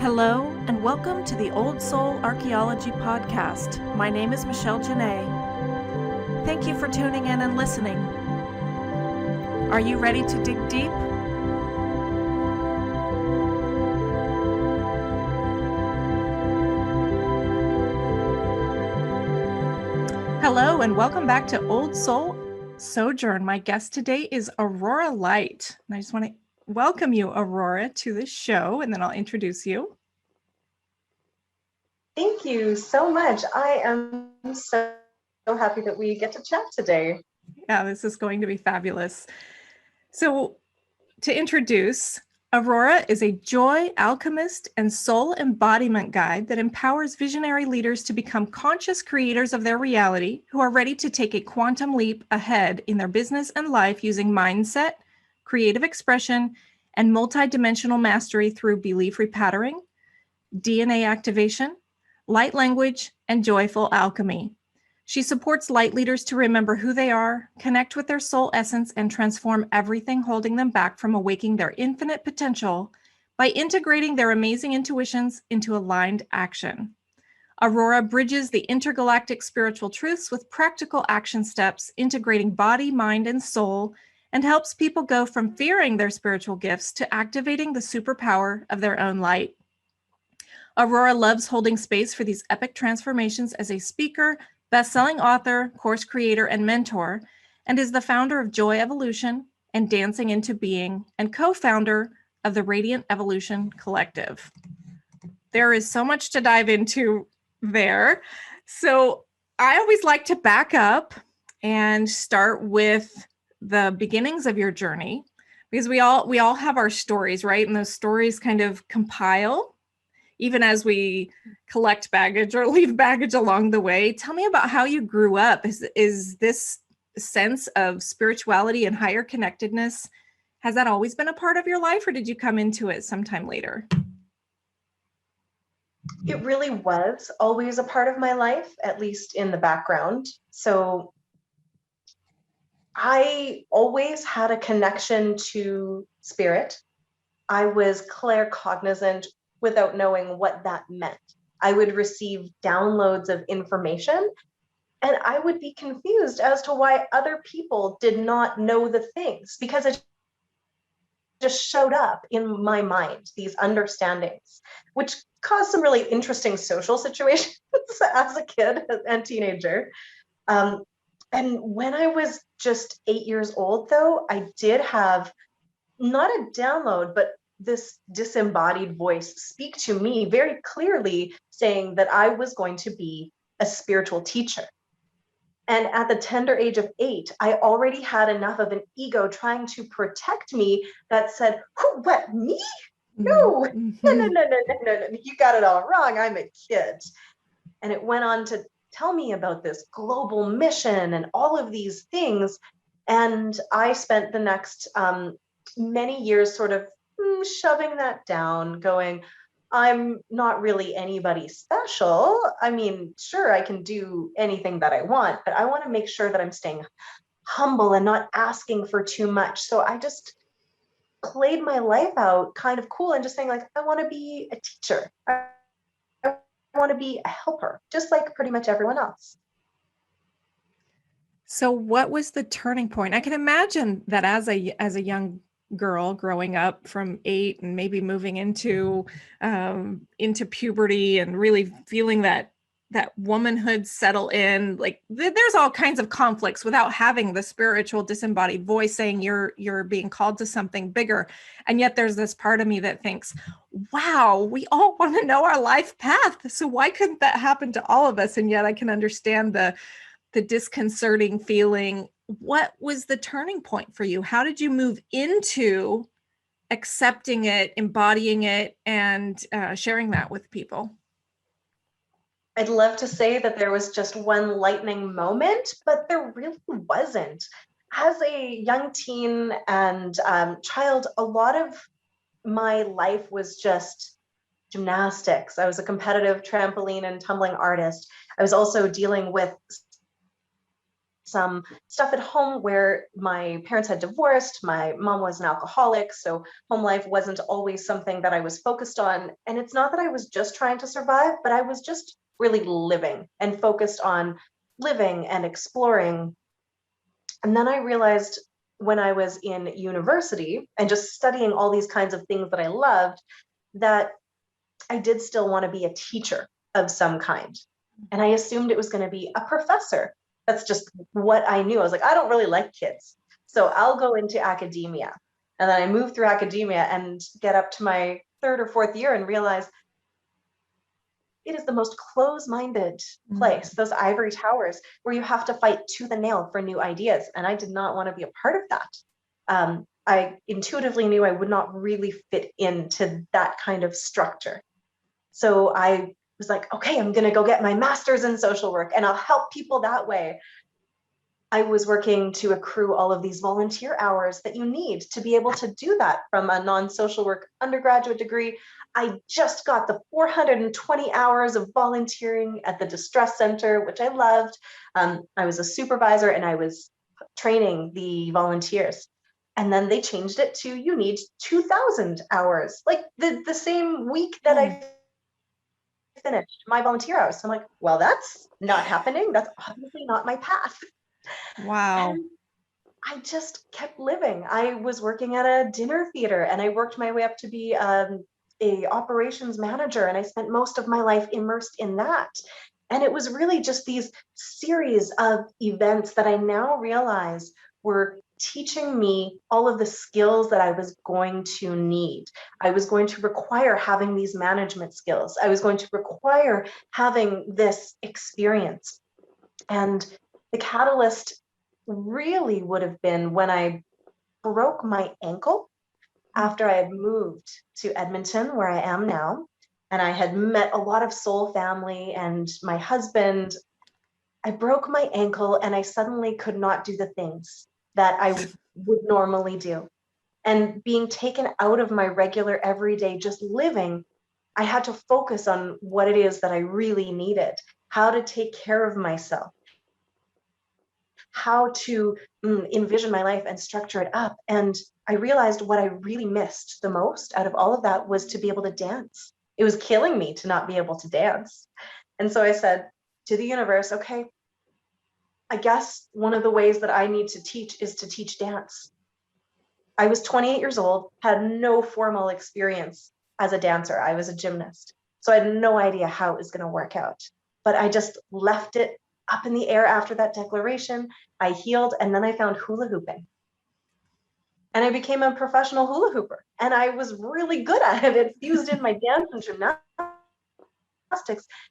Hello, and welcome to the Old Soul Archaeology Podcast. My name is Michelle Janae. Thank you for tuning in and listening. Are you ready to dig deep? Hello, and welcome back to Old Soul Sojourn. My guest today is Aurora Light. And I just want to welcome you, Aurora, to the show, and then I'll introduce you. Thank you so much. I am so happy that we get to chat today. Yeah, this is going to be fabulous. So, to introduce, Aurora is a Joy Alchemist and Soul Embodiment guide that empowers visionary leaders to become conscious creators of their reality who are ready to take a quantum leap ahead in their business and life using mindset, creative expression, and multidimensional mastery through Belief Re-pattering, DNA activation, light language, and joyful alchemy. She supports light leaders to remember who they are, connect with their soul essence, and transform everything holding them back from awakening their infinite potential by integrating their amazing intuitions into aligned action. Aurora bridges the intergalactic spiritual truths with practical action steps, integrating body, mind, and soul, and helps people go from fearing their spiritual gifts to activating the superpower of their own light. Aurora loves holding space for these epic transformations as a speaker, best-selling author, course creator, and mentor, and is the founder of Joy Evolution and Dancing into Being, and co-founder of the Radiant Evolution Collective. There is so much to dive into there. So I always like to back up and start with the beginnings of your journey, because we all have our stories, right? And those stories kind of compile even as we collect baggage or leave baggage along the way. Tell me about how you grew up. Is this sense of spirituality and higher connectedness, has that always been a part of your life, or did you come into it sometime later? It really was always a part of my life, at least in the background. So I always had a connection to spirit. I was claircognizant without knowing what that meant. I would receive downloads of information and I would be confused as to why other people did not know the things, because it just showed up in my mind, these understandings, which caused some really interesting social situations as a kid and teenager. And when I was just 8 years old, though, I did have not a download, but this disembodied voice speak to me very clearly, saying that I was going to be a spiritual teacher. And at the tender age of 8, I already had enough of an ego trying to protect me that said, "Who, what, me? No, no, you got it all wrong. I'm a kid." And it went on to tell me about this global mission and all of these things. And I spent the next many years sort of shoving that down, going, I'm not really anybody special. I mean, sure, I can do anything that I want, but I want to make sure that I'm staying humble and not asking for too much. So I just played my life out kind of cool and just saying, like, I want to be a teacher. I want to be a helper, just like pretty much everyone else. So what was the turning point? I can imagine that as a young girl growing up from 8 and maybe moving into puberty and really feeling that womanhood settle in, like there's all kinds of conflicts without having the spiritual disembodied voice saying you're being called to something bigger. And yet there's this part of me that thinks, wow, we all want to know our life path. So why couldn't that happen to all of us? And yet I can understand the disconcerting feeling. What was the turning point for you? How did you move into accepting it, embodying it, and sharing that with people? I'd love to say that there was just one lightning moment, but there really wasn't. As a young teen and child, a lot of my life was just gymnastics. I was a competitive trampoline and tumbling artist. I was also dealing with some stuff at home where my parents had divorced. My mom was an alcoholic, so home life wasn't always something that I was focused on. And it's not that I was just trying to survive, but I was just really living and focused on living and exploring. And then I realized when I was in university and just studying all these kinds of things that I loved, that I did still want to be a teacher of some kind. And I assumed it was going to be a professor. That's just what I knew. I was like, I don't really like kids, so I'll go into academia. And then I moved through academia and get up to my third or fourth year and realize it is the most close-minded place, those ivory towers where you have to fight tooth and nail for new ideas. And I did not want to be a part of that. I intuitively knew I would not really fit into that kind of structure. So I was like, okay, I'm going to go get my master's in social work and I'll help people that way. I was working to accrue all of these volunteer hours that you need to be able to do that from a non-social work undergraduate degree. I just got the 420 hours of volunteering at the distress center, which I loved. I was a supervisor and I was training the volunteers. And then they changed it to you need 2,000 hours, like the same week that I finished my volunteer hours. So I'm like, well, that's not happening. That's obviously not my path. Wow. And I just kept living. I was working at a dinner theater and I worked my way up to be a operations manager. And I spent most of my life immersed in that. And it was really just these series of events that I now realize were teaching me all of the skills that I was going to need. I was going to require having these management skills. I was going to require having this experience. And the catalyst really would have been when I broke my ankle after I had moved to Edmonton, where I am now. And I had met a lot of soul family and my husband. I broke my ankle and I suddenly could not do the things that I would normally do. And being taken out of my regular everyday just living, I had to focus on what it is that I really needed, how to take care of myself, how to envision my life and structure it up. And I realized what I really missed the most out of all of that was to be able to dance. It was killing me to not be able to dance. And so I said to the universe, okay, I guess one of the ways that I need to teach is to teach dance. I was 28 years old, had no formal experience as a dancer. I was a gymnast. So I had no idea how it was going to work out. But I just left it up in the air after that declaration. I healed, and then I found hula hooping. And I became a professional hula hooper. And I was really good at it. It fused in my dance and gymnastics.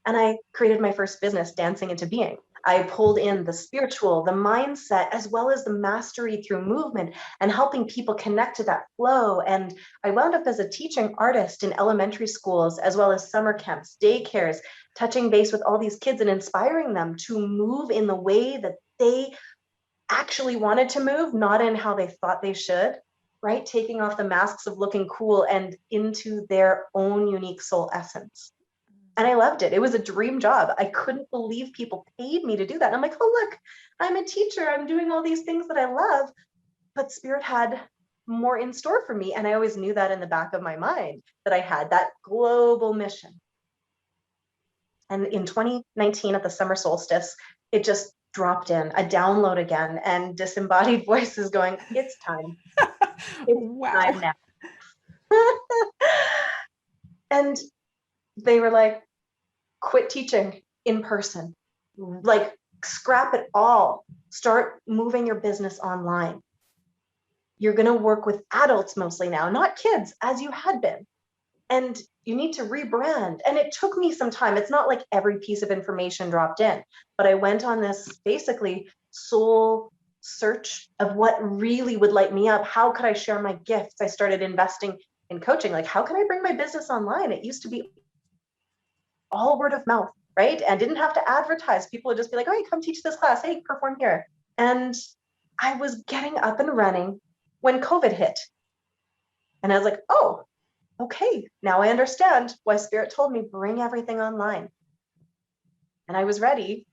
And I created my first business, Dancing into Being. I pulled in the spiritual, the mindset, as well as the mastery through movement and helping people connect to that flow. And I wound up as a teaching artist in elementary schools, as well as summer camps, daycares, touching base with all these kids and inspiring them to move in the way that they actually wanted to move, not in how they thought they should, right? Taking off the masks of looking cool and into their own unique soul essence. And I loved it. It was a dream job. I couldn't believe people paid me to do that. And I'm like, oh, look, I'm a teacher. I'm doing all these things that I love. But Spirit had more in store for me. And I always knew that in the back of my mind, that I had that global mission. And in 2019, at the summer solstice, it just dropped in, a download again, and disembodied voices going, it's time. It's time now. And they were like, quit teaching in person, like scrap it all, start moving your business online. You're going to work with adults mostly now, not kids, as you had been. And you need to rebrand. And it took me some time. It's not like every piece of information dropped in, but I went on this basically soul search of what really would light me up. How could I share my gifts? I started investing in coaching. Like, how can I bring my business online? It used to be all word of mouth, right? And didn't have to advertise. People would just be like, oh, hey, come teach this class. Hey, perform here. And I was getting up and running when COVID hit. And I was like, oh, okay, now I understand why Spirit told me bring everything online. And I was ready.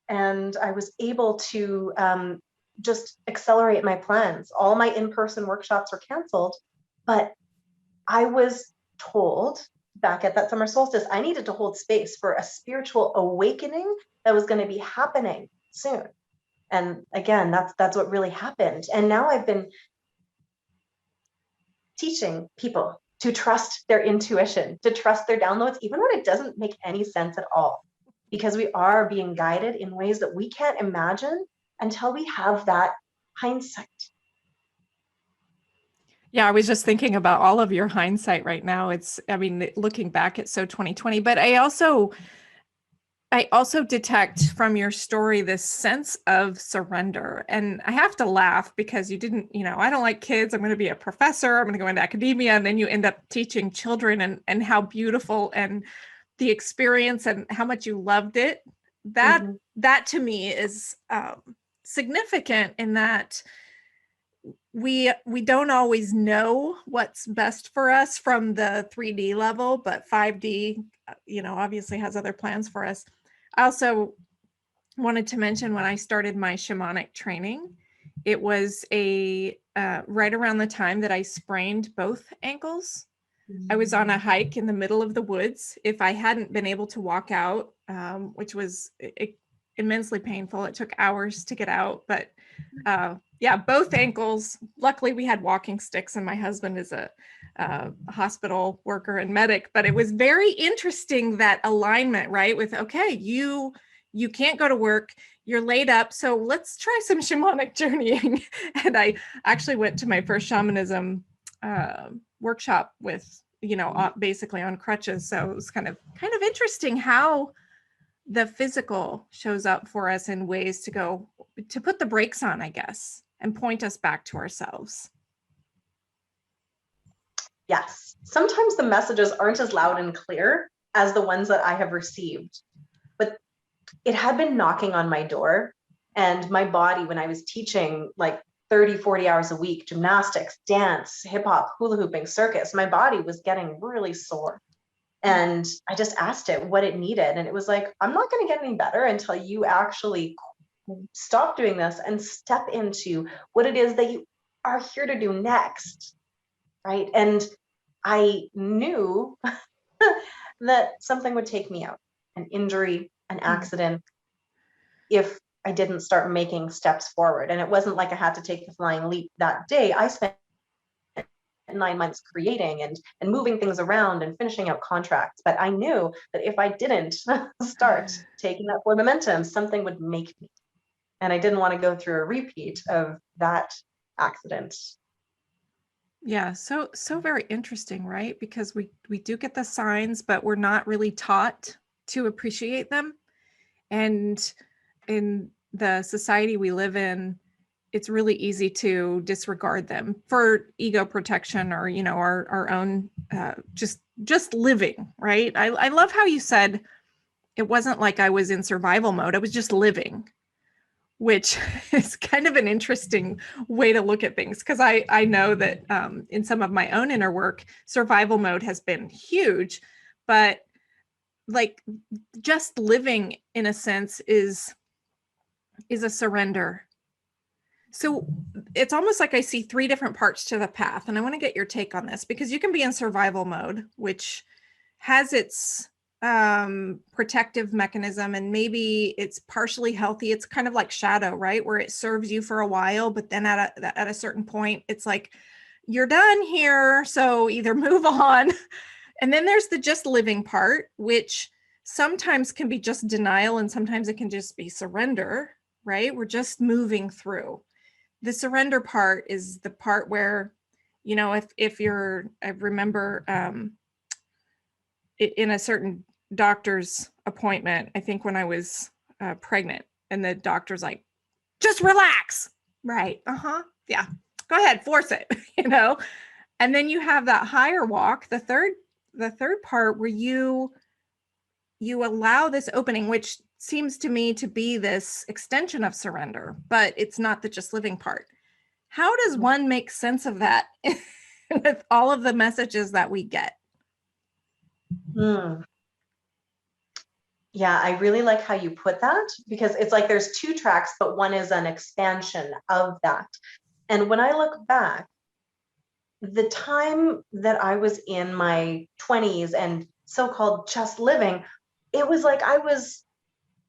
and I was able to just accelerate my plans. All my in-person workshops were canceled, but I was told back at that summer solstice, I needed to hold space for a spiritual awakening that was going to be happening soon. And again, that's what really happened. And now I've been teaching people to trust their intuition, to trust their downloads, even when it doesn't make any sense at all, because we are being guided in ways that we can't imagine until we have that hindsight. Yeah, I was just thinking about all of your hindsight right now. I mean, looking back, it's so 2020, but I also detect from your story this sense of surrender. And I have to laugh because you didn't, I don't like kids. I'm going to be a professor. I'm going to go into academia. And then you end up teaching children, and how beautiful and the experience and how much you loved it. That to me is significant in that we don't always know what's best for us from the 3D level, but 5D, obviously has other plans for us. I also wanted to mention when I started my shamanic training, it was right around the time that I sprained both ankles. I was on a hike in the middle of the woods. If I hadn't been able to walk out, which was immensely painful, it took hours to get out, but yeah, both ankles. Luckily, we had walking sticks, and my husband is a hospital worker and medic. But it was very interesting, that alignment, right? With, okay, you can't go to work, you're laid up, so let's try some shamanic journeying. And I actually went to my first shamanism workshop with, basically on crutches. So it was kind of interesting how the physical shows up for us in ways to put the brakes on, I guess, and point us back to ourselves. Yes. Sometimes the messages aren't as loud and clear as the ones that I have received, but it had been knocking on my door, and my body, when I was teaching like 30, 40 hours a week, gymnastics, dance, hip hop, hula hooping, circus, my body was getting really sore. And I just asked it what it needed. And it was like, I'm not going to get any better until you actually stop doing this and step into what it is that you are here to do next. Right. And I knew that something would take me out, an injury, an accident, if I didn't start making steps forward. And it wasn't like I had to take the flying leap that day. I spent 9 months creating and moving things around and finishing out contracts. But I knew that if I didn't start taking that forward momentum, something would make me. And I didn't want to go through a repeat of that accident. Yeah, so very interesting, right? Because we do get the signs, but we're not really taught to appreciate them. And in the society we live in, it's really easy to disregard them for ego protection, or our own just living, right? I love how you said it wasn't like I was in survival mode. I was just living, which is kind of an interesting way to look at things, because I know that in some of my own inner work, survival mode has been huge, but like just living, in a sense, is a surrender. So it's almost like I see 3 different parts to the path, and I want to get your take on this, because you can be in survival mode, which has its protective mechanism, and maybe it's partially healthy. It's kind of like shadow, right? Where it serves you for a while, but then at a certain point, it's like, you're done here, so either move on. And then there's the just living part, which sometimes can be just denial, and sometimes it can just be surrender, right? We're just moving through. The surrender part is the part where, if you're, I remember in a certain doctor's appointment, I think when I was pregnant, and the doctor's like, just relax. Right. Yeah. Go ahead, force it, And then you have that higher walk, the third part, where you allow this opening, which seems to me to be this extension of surrender, but it's not the just living part. How does one make sense of that with all of the messages that we get? Yeah, I really like how you put that, because it's like there's two tracks, but one is an expansion of that. And when I look back, the time that I was in my 20s and so-called just living, it was like I was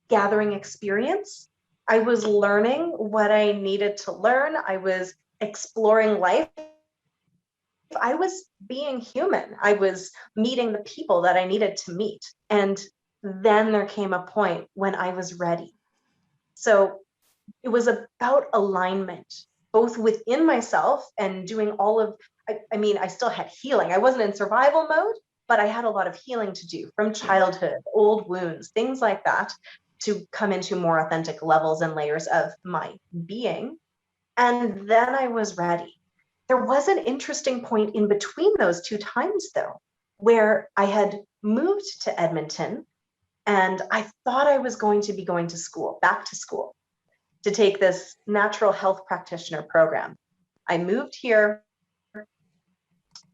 gathering experience. I was learning what I needed to learn. I was exploring life. I was being human. I was meeting the people that I needed to meet. And then there came a point when I was ready. So it was about alignment, both within myself and doing all of, I mean, I still had healing. I wasn't in survival mode, but I had a lot of healing to do from childhood, old wounds, things like that, to come into more authentic levels and layers of my being. And then I was ready. There was an interesting point in between those two times, though, where I had moved to Edmonton and I thought I was going to be going to school, back to school, to take this natural health practitioner program. I moved here,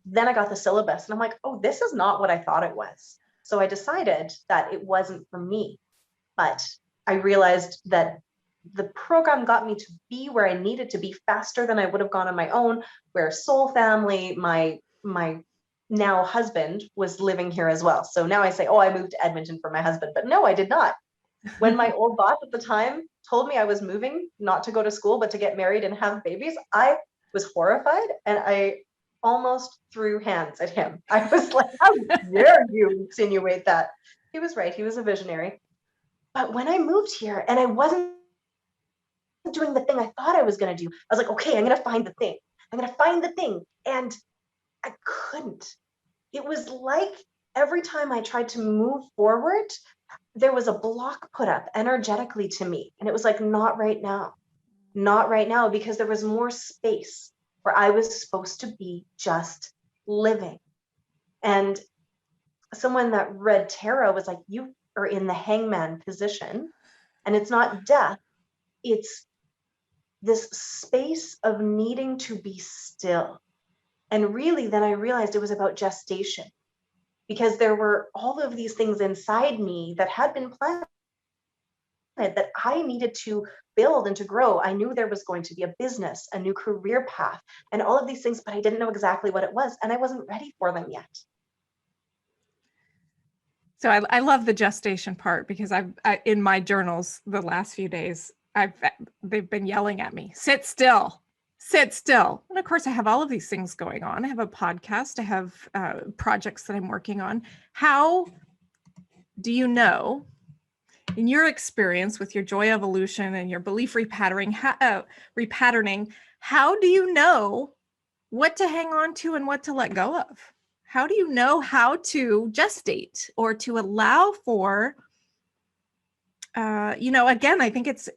then I got the syllabus, and I'm like, oh, this is not what I thought it was. So I decided that it wasn't for me. But I realized that the program got me to be where I needed to be faster than I would have gone on my own, where soul family, my now husband, was living here as well. So now I say, oh, I moved to Edmonton for my husband, but no, I did not. When my old boss at the time told me I was moving, not to go to school, but to get married and have babies, I was horrified and I almost threw hands at him. I was like, how dare you insinuate that? He was right. He was a visionary. But when I moved here and I wasn't doing the thing I thought I was going to do, I was like, okay, I'm going to find the thing. I'm going to find the thing. And I couldn't. It was like every time I tried to move forward, there was a block put up energetically to me. And it was like, not right now, not right now, because there was more space where I was supposed to be just living. And someone that read tarot was like, you are in the hangman position, and it's not death, it's this space of needing to be still. And really, then I realized it was about gestation, because there were all of these things inside me that had been planted that I needed to build and to grow. I knew there was going to be a business, a new career path, and all of these things, but I didn't know exactly what it was, and I wasn't ready for them yet. So I love the gestation part, because in my journals the last few days, they've been yelling at me, sit still, sit still. And of course I have all of these things going on. I have a podcast, I have projects that I'm working on. How do you know, in your experience with your joy evolution and your belief repatterning, how do you know what to hang on to and what to let go of? How do you know how to gestate or to allow for, again, I think it's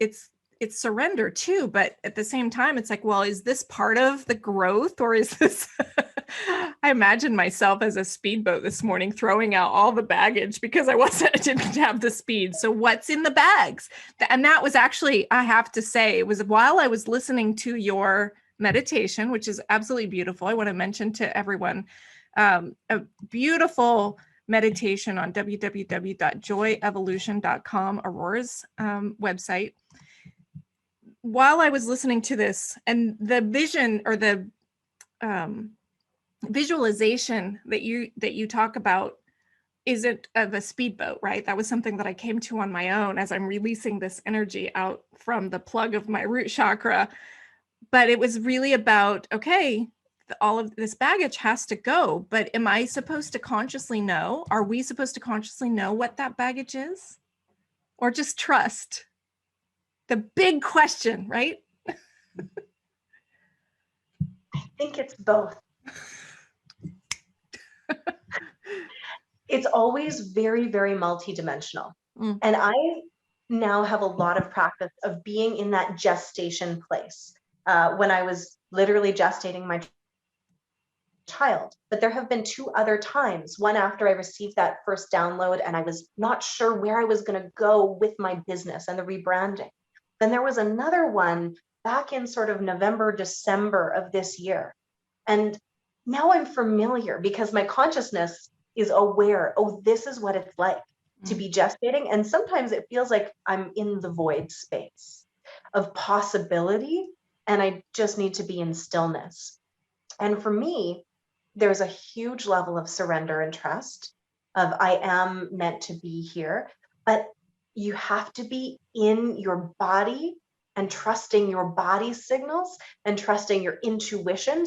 surrender too, but at the same time, it's like, well, is this part of the growth, or is this, I imagine myself as a speedboat this morning, throwing out all the baggage because I didn't have the speed. So what's in the bags? And that was actually, I have to say, it was while I was listening to your meditation, which is absolutely beautiful. I want to mention to everyone, a beautiful meditation on www.joyevolution.com, Aurora's website. While I was listening to this, and the vision or the visualization that you talk about isn't of a speedboat, right? That was something that I came to on my own as I'm releasing this energy out from the plug of my root chakra. But it was really about, okay, all of this baggage has to go, but am I supposed to consciously know? Are we supposed to consciously know what that baggage is? Or just trust? The big question, right? I think it's both. It's always very, very multidimensional. And I now have a lot of practice of being in that gestation place. When I was literally gestating my child. But there have been two other times, one after I received that first download and I was not sure where I was going to go with my business and the rebranding. Then there was another one back in sort of November, December of this year. And now I'm familiar because my consciousness is aware, oh, this is what it's like. to be gestating. And sometimes it feels like I'm in the void space of possibility, and I just need to be in stillness. And for me, there's a huge level of surrender and trust of I am meant to be here, but you have to be in your body and trusting your body's signals and trusting your intuition,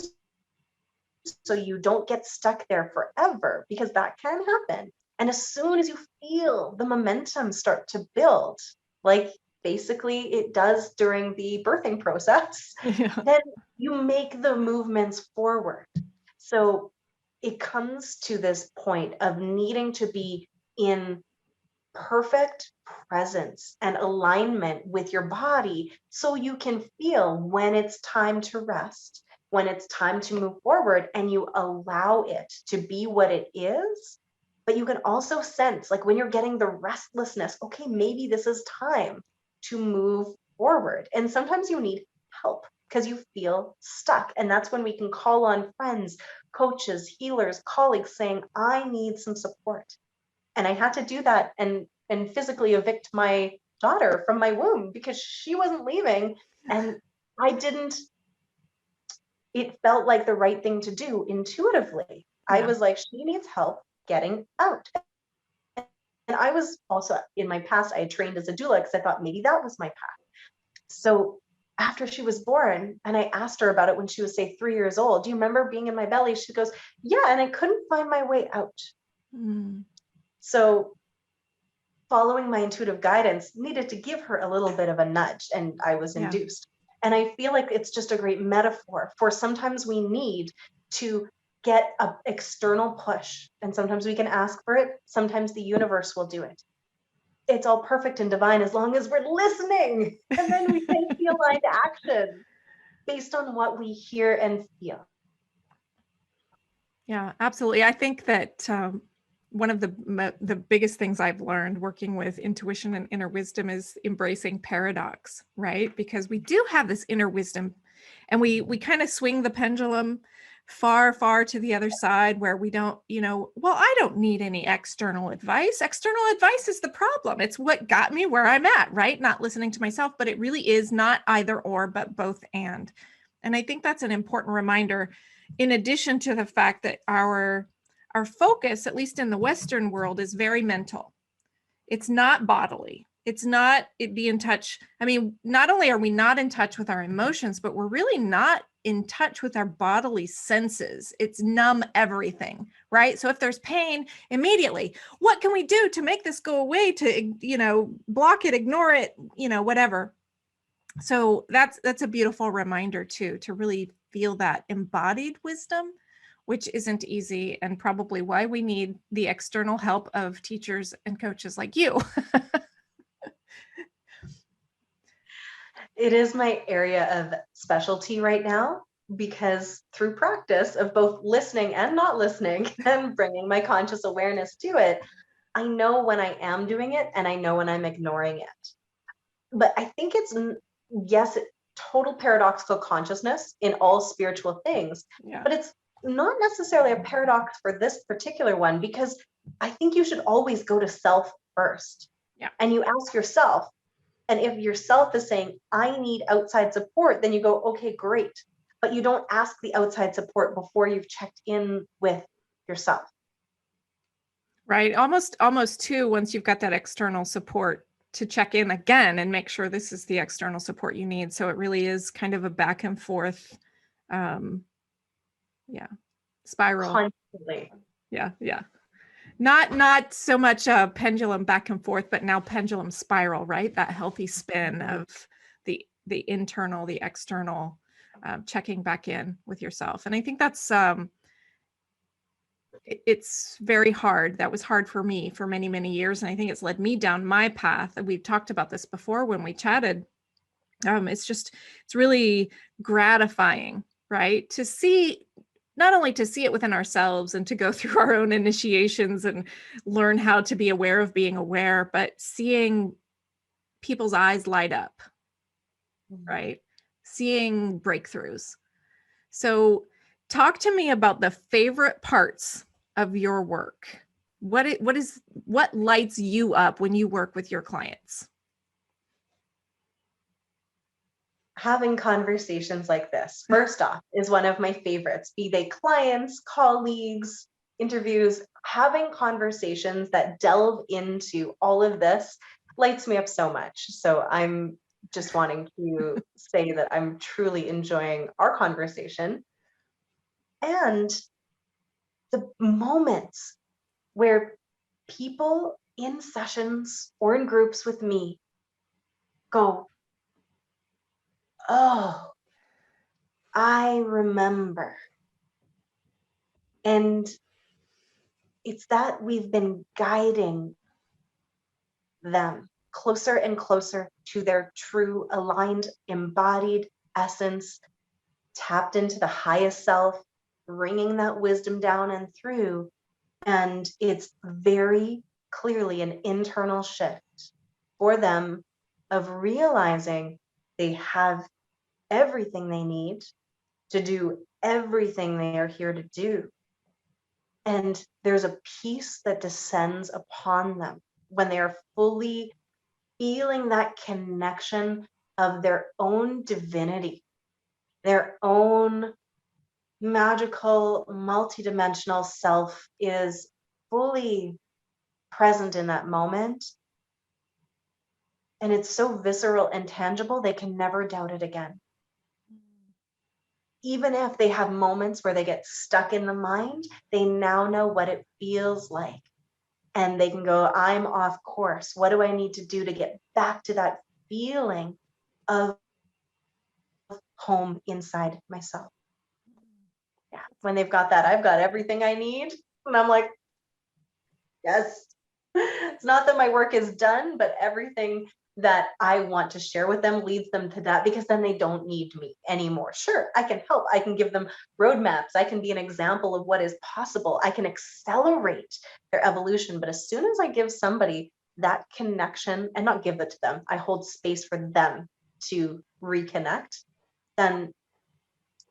so you don't get stuck there forever, because that can happen. And as soon as you feel the momentum start to build, like basically it does during the birthing process, Yeah. then you make the movements forward. So it comes to this point of needing to be in perfect presence and alignment with your body, so you can feel when it's time to rest, when it's time to move forward, and you allow it to be what it is. But you can also sense, like when you're getting the restlessness, okay, maybe this is time to move forward. And sometimes you need help because you feel stuck. And that's when we can call on friends, coaches, healers, colleagues saying, I need some support. And I had to do that and physically evict my daughter from my womb because she wasn't leaving, and I didn't. It felt like the right thing to do intuitively. I Yeah. was like, she needs help getting out. And I was also, in my past, I had trained as a doula because I thought maybe that was my path. So after she was born, and I asked her about it when she was, say, 3 years old, do you remember being in my belly? She goes, yeah, and I couldn't find my way out. Mm. So following my intuitive guidance needed to give her a little bit of a nudge, and I was Yeah. induced. And I feel like it's just a great metaphor for sometimes we need to get an external push, and sometimes we can ask for it, sometimes the universe will do it. It's all perfect and divine as long as we're listening, and then we take the aligned action based on what we hear and feel. Yeah, absolutely. I think that one of the biggest things I've learned working with intuition and inner wisdom is embracing paradox, right? Because we do have this inner wisdom, and we kind of swing the pendulum far, far to the other side where we don't, well, I don't need any external advice. External advice is the problem. It's what got me where I'm at, right? Not listening to myself, but it really is not either or, but both and. And I think that's an important reminder, in addition to the fact that our focus, at least in the Western world, is very mental. It's not bodily. It's not be in touch. I mean, not only are we not in touch with our emotions, but we're really not in touch with our bodily senses. It's numb everything, right? So if there's pain, immediately, what can we do to make this go away, to, block it, ignore it, whatever. So that's a beautiful reminder too, to really feel that embodied wisdom, which isn't easy, and probably why we need the external help of teachers and coaches like you. It is my area of specialty right now, because through practice of both listening and not listening and bringing my conscious awareness to it, I know when I am doing it and I know when I'm ignoring it. But I think it's, yes, total paradoxical consciousness in all spiritual things, Yeah. but it's not necessarily a paradox for this particular one, because I think you should always go to self first. Yeah. And you ask yourself, and if yourself is saying, I need outside support, then you go, okay, great. But you don't ask the outside support before you've checked in with yourself. Right. Almost too, once you've got that external support, to check in again and make sure this is the external support you need. So it really is kind of a back and forth, spiral. Constantly. Yeah. Not so much a pendulum back and forth, but now pendulum spiral, right? That healthy spin of the internal, the external, checking back in with yourself. And I think that's it's very hard. That was hard for me for many, many years. And I think it's led me down my path. And we've talked about this before when we chatted. It's really gratifying, right? To see, not only to see it within ourselves and to go through our own initiations and learn how to be aware of being aware, but seeing people's eyes light up, right? Seeing breakthroughs. So talk to me about the favorite parts of your work. what lights you up when you work with your clients? Having conversations like this, first off, is one of my favorites, be they clients, colleagues, interviews. Having conversations that delve into all of this lights me up so much. So I'm just wanting to say that I'm truly enjoying our conversation, and the moments where people in sessions or in groups with me go, oh, I remember. And it's that we've been guiding them closer and closer to their true, aligned, embodied essence, tapped into the highest self, bringing that wisdom down and through. And it's very clearly an internal shift for them of realizing they have everything they need to do everything they are here to do. And there's a peace that descends upon them when they are fully feeling that connection of their own divinity, their own magical, multidimensional self is fully present in that moment. And it's so visceral and tangible, they can never doubt it again. Even if they have moments where they get stuck in the mind, they now know what it feels like. And they can go, I'm off course. What do I need to do to get back to that feeling of home inside myself? Yeah. When they've got that, I've got everything I need. And I'm like, yes. It's not that my work is done, but everything that I want to share with them leads them to that, because then they don't need me anymore. Sure, I can help. I can give them roadmaps. I can be an example of what is possible. I can accelerate their evolution. But as soon as I give somebody that connection, and not give it to them, I hold space for them to reconnect, then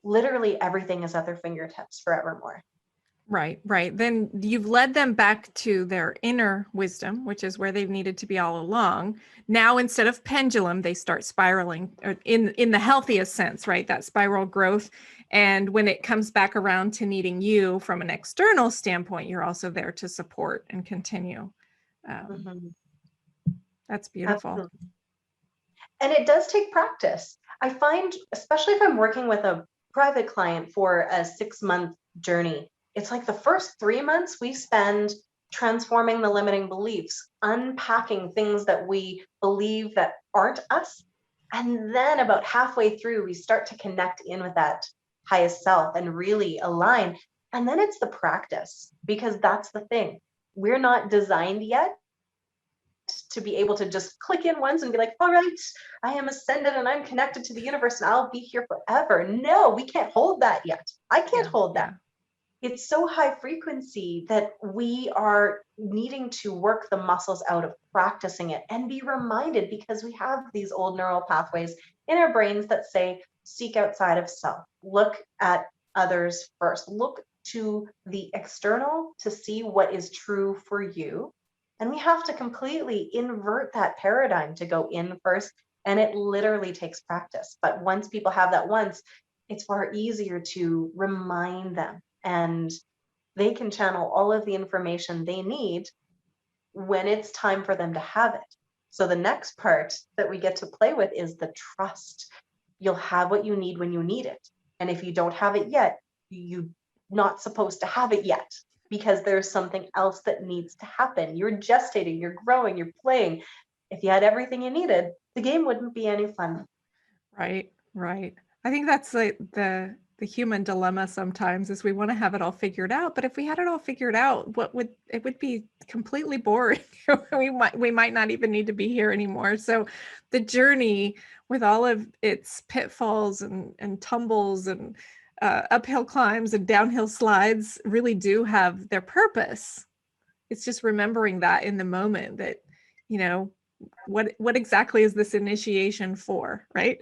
literally everything is at their fingertips forevermore. Right, right. Then you've led them back to their inner wisdom, which is where they've needed to be all along. Now, instead of pendulum, they start spiraling in the healthiest sense, right? That spiral growth. And when it comes back around to needing you from an external standpoint, you're also there to support and continue. That's beautiful. Absolutely. And it does take practice. I find, especially if I'm working with a private client for a 6-month journey, it's like the first 3 months we spend transforming the limiting beliefs, unpacking things that we believe that aren't us. And then about halfway through, we start to connect in with that highest self and really align. And then it's the practice, because that's the thing. We're not designed yet to be able to just click in once and be like, all right, I am ascended and I'm connected to the universe and I'll be here forever. No, we can't hold that yet. I can't hold that. It's so high frequency that we are needing to work the muscles out of practicing it and be reminded, because we have these old neural pathways in our brains that say, seek outside of self, look at others first, look to the external to see what is true for you. And we have to completely invert that paradigm to go in first. And it literally takes practice. But once people have that once, it's far easier to remind them, and they can channel all of the information they need when it's time for them to have it. So the next part that we get to play with is the trust. You'll have what you need when you need it. And if you don't have it yet, you're not supposed to have it yet, because there's something else that needs to happen. You're gestating, you're growing, you're playing. If you had everything you needed, the game wouldn't be any fun. Right, right. I think that's like the human dilemma sometimes, is we want to have it all figured out. But if we had it all figured out, it would be completely boring. we might not even need to be here anymore. So the journey, with all of its pitfalls and tumbles and uphill climbs and downhill slides, really do have their purpose. It's just remembering that in the moment, that, what exactly is this initiation for, right?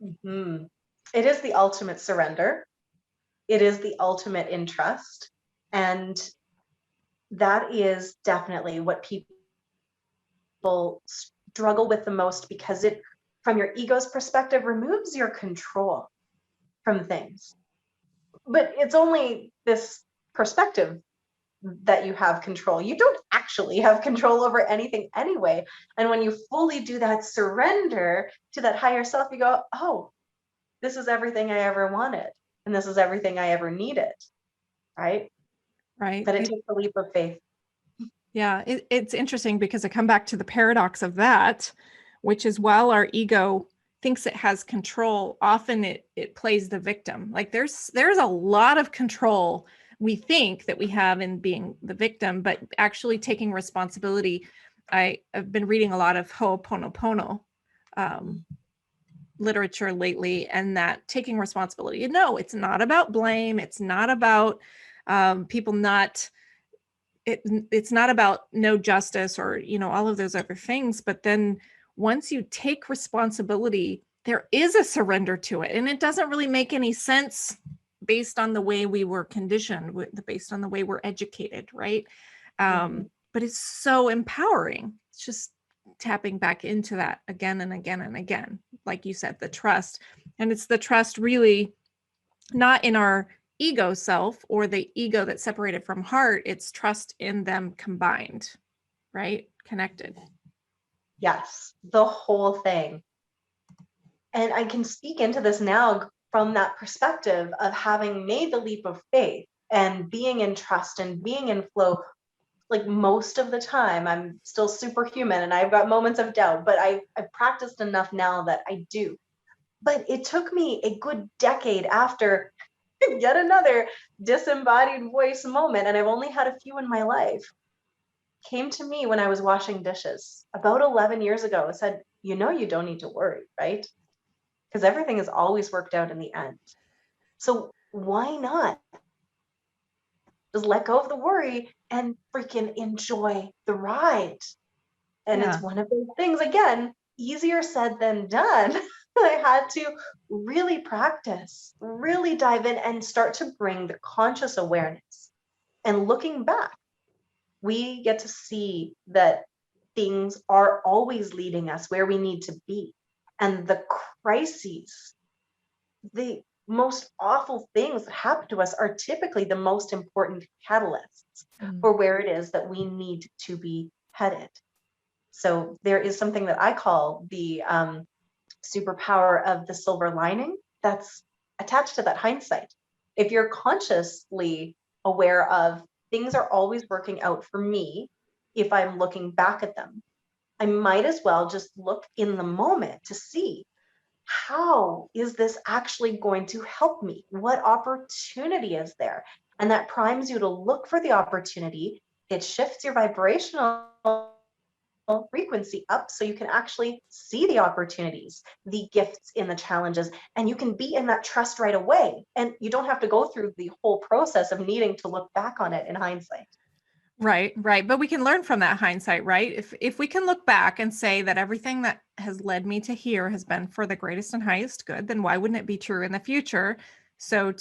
Mm-hmm. It is the ultimate surrender. It is the ultimate in trust. And that is definitely what people struggle with the most, because it, from your ego's perspective, removes your control from things. But it's only this perspective that you have control. You don't actually have control over anything anyway. And when you fully do that surrender to that higher self, you go, oh, this is everything I ever wanted. And this is everything I ever needed. Right? Right. But it takes a leap of faith. Yeah, it's interesting because I come back to the paradox of that, which is while our ego thinks it has control, often it plays the victim. Like there's a lot of control we think that we have in being the victim, but actually taking responsibility. I've been reading a lot of Ho'oponopono literature lately, and that taking responsibility. No, it's not about blame. It's not about people not. It's not about no justice or, all of those other things. But then once you take responsibility, there is a surrender to it. And it doesn't really make any sense based on the way we were conditioned, based on the way we're educated, right? But it's so empowering. It's just tapping back into that again and again and again. Like you said, the trust. And it's the trust really not in our ego self or the ego that's separated from heart. It's trust in them combined, right? Connected. Yes, the whole thing. And I can speak into this now from that perspective of having made the leap of faith and being in trust and being in flow. Like most of the time, I'm still superhuman and I've got moments of doubt, but I've practiced enough now that I do. But it took me a good decade after yet another disembodied voice moment, and I've only had a few in my life, came to me when I was washing dishes about 11 years ago. It said, you don't need to worry, right? Because everything is always worked out in the end. So why not just let go of the worry and freaking enjoy the ride? And Yeah. it's one of those things, again, easier said than done. I had to really practice, really dive in and start to bring the conscious awareness. And looking back, we get to see that things are always leading us where we need to be. And the crises, the most awful things that happen to us, are typically the most important catalysts for where it is that we need to be headed. So there is something that I call the superpower of the silver lining that's attached to that hindsight. If you're consciously aware of things are always working out for me, if I'm looking back at them, I might as well just look in the moment to see, how is this actually going to help me? What opportunity is there? And that primes you to look for the opportunity. It shifts your vibrational frequency up so you can actually see the opportunities, the gifts in the challenges, and you can be in that trust right away. And you don't have to go through the whole process of needing to look back on it in hindsight. Right. But we can learn from that hindsight, right? If we can look back and say that everything that has led me to here has been for the greatest and highest good, then why wouldn't it be true in the future? So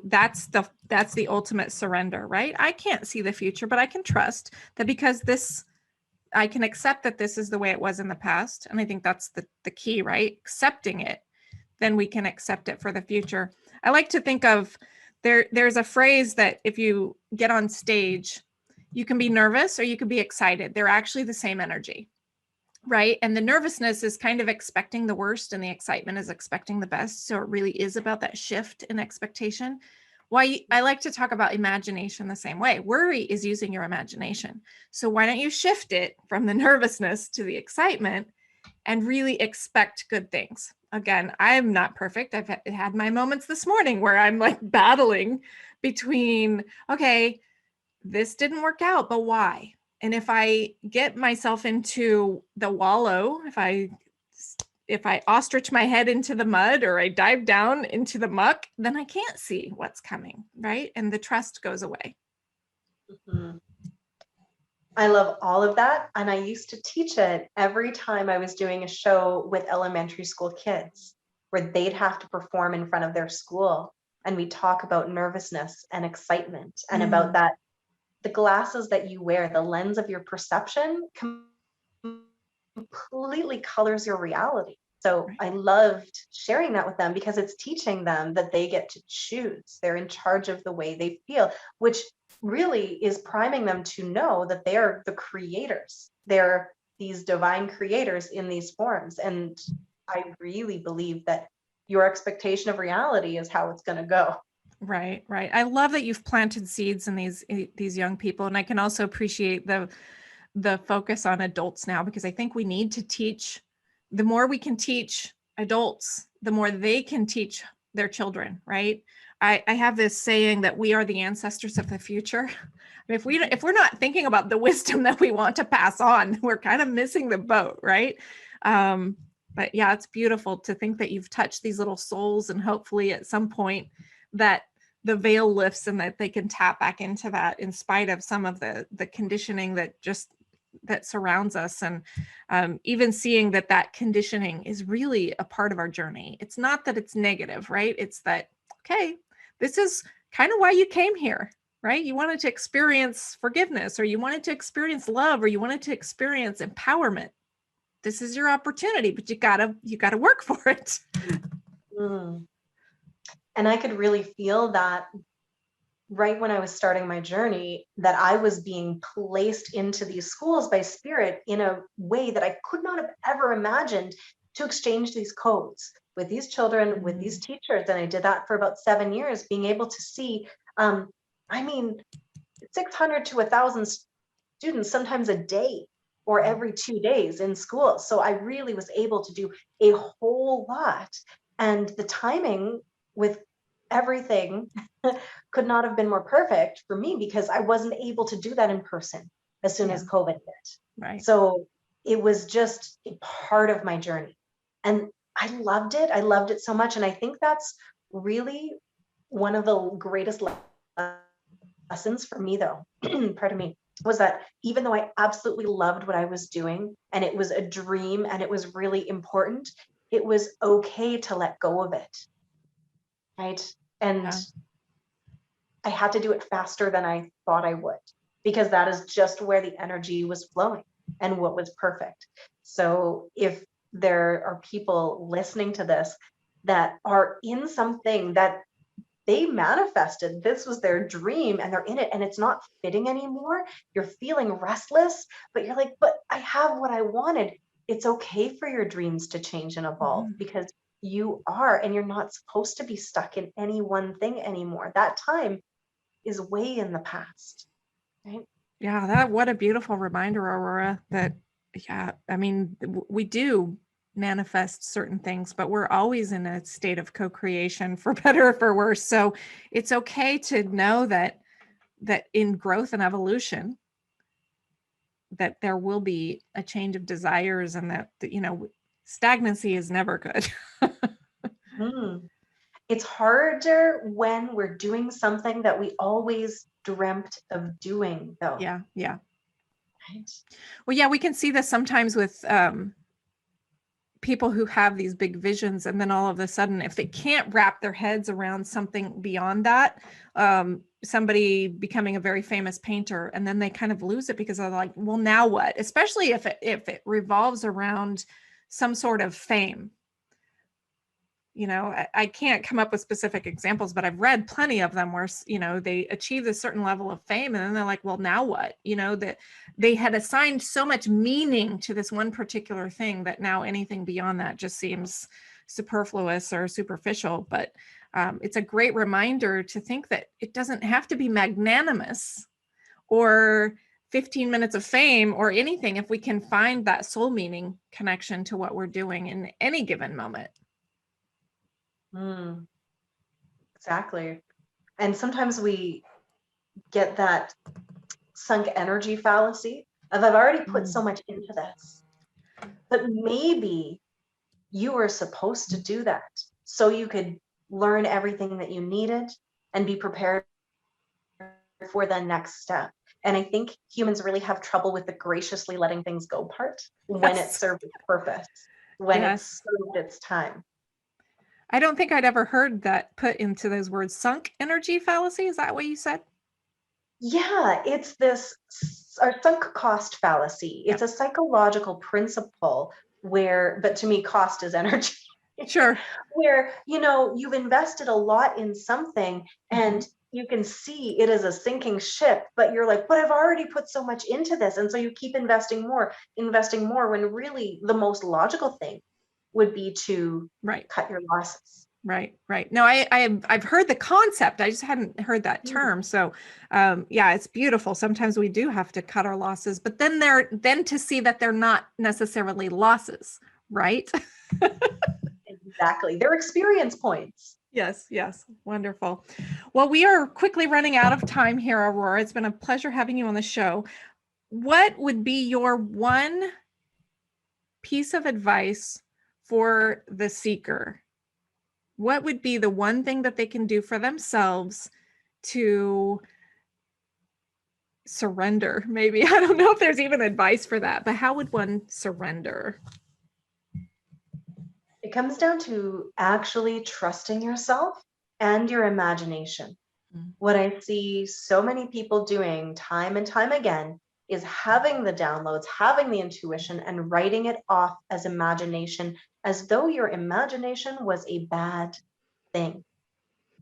that's the ultimate surrender, right? I can't see the future, but I can trust that because I can accept that this is the way it was in the past. And I think that's the key, right? Accepting it, then we can accept it for the future. I like to think of there's a phrase that if you get on stage, you can be nervous or you can be excited. They're actually the same energy, right? And the nervousness is kind of expecting the worst and the excitement is expecting the best. So it really is about that shift in expectation. Why I like to talk about imagination the same way. Worry is using your imagination. So why don't you shift it from the nervousness to the excitement and really expect good things? Again, I'm not perfect. I've had my moments this morning where I'm like battling between, okay, this didn't work out, but why? And if I get myself into the wallow, if I ostrich my head into the mud or I dive down into the muck, then I can't see what's coming, right? And the trust goes away. Mm-hmm. I love all of that. And I used to teach it every time I was doing a show with elementary school kids where they'd have to perform in front of their school. And we talk about nervousness and excitement and about that, the glasses that you wear, the lens of your perception completely colors your reality. So Right. I loved sharing that with them because it's teaching them that they get to choose. They're in charge of the way they feel, which really is priming them to know that they are the creators. They're these divine creators in these forms. And I really believe that your expectation of reality is how it's going to go. Right, right. I love that you've planted seeds in these young people, and I can also appreciate the focus on adults now, because I think we need to teach. The more we can teach adults, the more they can teach their children, right? I have this saying that we are the ancestors of the future. If we're not thinking about the wisdom that we want to pass on, we're kind of missing the boat, right? But yeah, it's beautiful to think that you've touched these little souls, and hopefully at some point that the veil lifts and that they can tap back into that in spite of some of the conditioning that surrounds us. And even seeing that conditioning is really a part of our journey. It's not that it's negative, right? It's that, okay, this is kind of why you came here, right? You wanted to experience forgiveness, or you wanted to experience love, or you wanted to experience empowerment. This is your opportunity, but you gotta work for it. Mm. And I could really feel that right when I was starting my journey, that I was being placed into these schools by spirit in a way that I could not have ever imagined, to exchange these codes with these children, with these teachers. And I did that for about 7 years, being able to see, I mean, 600 to 1,000 students, sometimes a day or every 2 days in school. So I really was able to do a whole lot. And the timing with everything could not have been more perfect for me, because I wasn't able to do that in person as soon Yeah, as COVID hit. right. So it was just a part of my journey. And I loved it. I loved it so much. And I think that's really one of the greatest lessons for me, though, pardon me, was that even though I absolutely loved what I was doing and it was a dream and it was really important, it was okay to let go of it. Right. And Yeah. I had to do it faster than I thought I would, because that is just where the energy was flowing and what was perfect. So if there are people listening to this that are in something that they manifested, this was their dream and they're in it and it's not fitting anymore, you're feeling restless, but you're like, but I have what I wanted. It's okay for your dreams to change and evolve, Mhm. because you are, and you're not supposed to be stuck in any one thing anymore. That time is way in the past, right? Yeah, what a beautiful reminder, Aurora, that, yeah, I mean, we do manifest certain things, but we're always in a state of co-creation, for better or for worse. So it's okay to know that in growth and evolution, that there will be a change of desires, and that, stagnancy is never good. Hmm. It's harder when we're doing something that we always dreamt of doing, though, Yeah, yeah. right? Well, yeah, we can see this sometimes with people who have these big visions, and then all of a sudden, if they can't wrap their heads around something beyond that, somebody becoming a very famous painter, and then they kind of lose it because they're like, well, now what? Especially if it revolves around some sort of fame. I can't come up with specific examples, but I've read plenty of them where, they achieve a certain level of fame, and then they're like, well, now what? That they had assigned so much meaning to this one particular thing that now anything beyond that just seems superfluous or superficial. But it's a great reminder to think that it doesn't have to be magnanimous or 15 minutes of fame or anything, if we can find that soul meaning connection to what we're doing in any given moment. Mm, exactly. And sometimes we get that sunk energy fallacy of, I've already put so much into this, but maybe you were supposed to do that so you could learn everything that you needed and be prepared for the next step. And I think humans really have trouble with the graciously letting things go part when it Yes. served its purpose, when it Yes. served its time. I don't think I'd ever heard that put into those words, sunk energy fallacy. Is that what you said? Yeah, it's this sunk cost fallacy. It's Yep. a psychological principle where, but to me, cost is energy. Sure. Where, you've invested a lot in something Mhm. and you can see it is a sinking ship, but you're like, but I've already put so much into this. And so you keep investing more when really the most logical thing would be to Right. cut your losses. Right, right. No, I've heard the concept. I just hadn't heard that Mm. term. So, yeah, it's beautiful. Sometimes we do have to cut our losses, but then to see that they're not necessarily losses, right? Exactly. They're experience points. Yes, yes. Wonderful. Well, we are quickly running out of time here, Aurora. It's been a pleasure having you on the show. What would be your one piece of advice for the seeker? What would be the one thing that they can do for themselves to surrender? Maybe. I don't know if there's even advice for that, but how would one surrender? It comes down to actually trusting yourself and your imagination. Mm. What I see so many people doing time and time again is having the downloads, having the intuition, and writing it off as imagination, as though your imagination was a bad thing.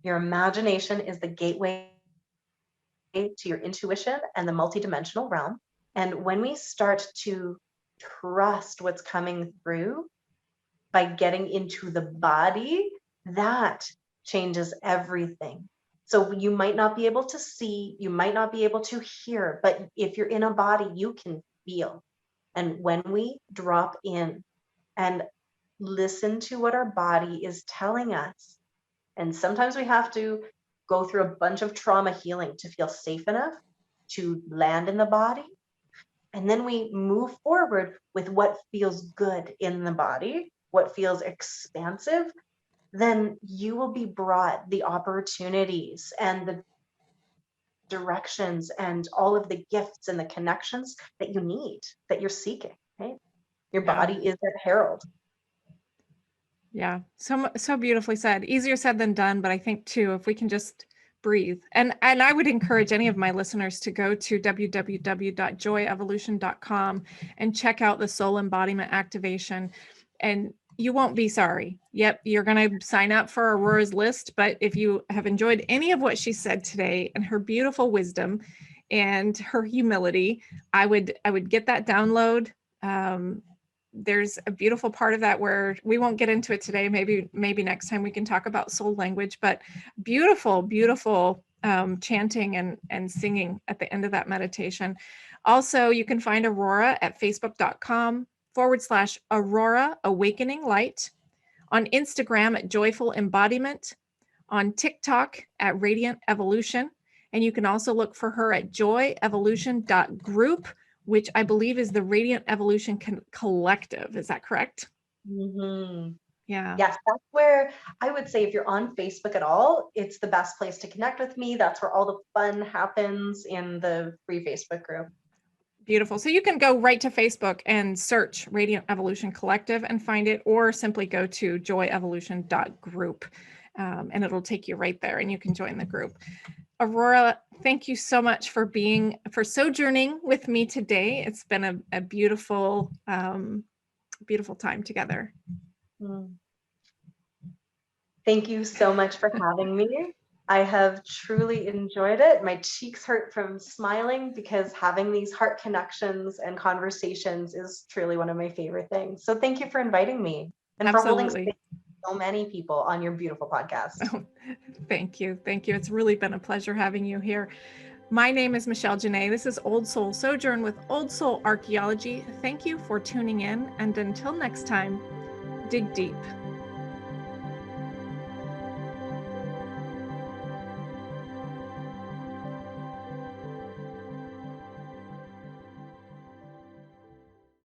Your imagination is the gateway to your intuition and the multidimensional realm. And when we start to trust what's coming through by getting into the body, that changes everything. So you might not be able to see, you might not be able to hear, but if you're in a body, you can feel. And when we drop in and listen to what our body is telling us, and sometimes we have to go through a bunch of trauma healing to feel safe enough to land in the body. And then we move forward with what feels good in the body, what feels expansive, then you will be brought the opportunities and the directions and all of the gifts and the connections that you need, that you're seeking, right? Your Yeah. body is that herald. Yeah. So beautifully said. Easier said than done, but I think too, if we can just breathe. And I would encourage any of my listeners to go to www.joyevolution.com and check out the soul embodiment activation, and you won't be sorry. Yep, you're going to sign up for Aurora's list, but if you have enjoyed any of what she said today and her beautiful wisdom and her humility, I would get that download. There's a beautiful part of that where we won't get into it today. Maybe next time we can talk about soul language, but beautiful chanting and singing at the end of that meditation. Also, you can find Aurora at facebook.com/Aurora Awakening Light, on Instagram at Joyful Embodiment, on TikTok at Radiant Evolution, and you can also look for her at joyevolution.group, which I believe is the Radiant Evolution Collective. Is that correct? Mm-hmm. Yeah. Yes, that's where I would say if you're on Facebook at all, it's the best place to connect with me. That's where all the fun happens in the free Facebook group. Beautiful. So you can go right to Facebook and search Radiant Evolution Collective and find it, or simply go to joyevolution.group, and it'll take you right there and you can join the group. Aurora, thank you so much for sojourning with me today. It's been a beautiful, beautiful time together. Mm. Thank you so much for having me. I have truly enjoyed it. My cheeks hurt from smiling because having these heart connections and conversations is truly one of my favorite things. So thank you for inviting me and for holding space Absolutely. for so many people on your beautiful podcast. Oh, thank you. Thank you. It's really been a pleasure having you here. My name is Michelle Janae. This is Old Soul Sojourn with Old Soul Archaeology. Thank you for tuning in. And until next time, dig deep.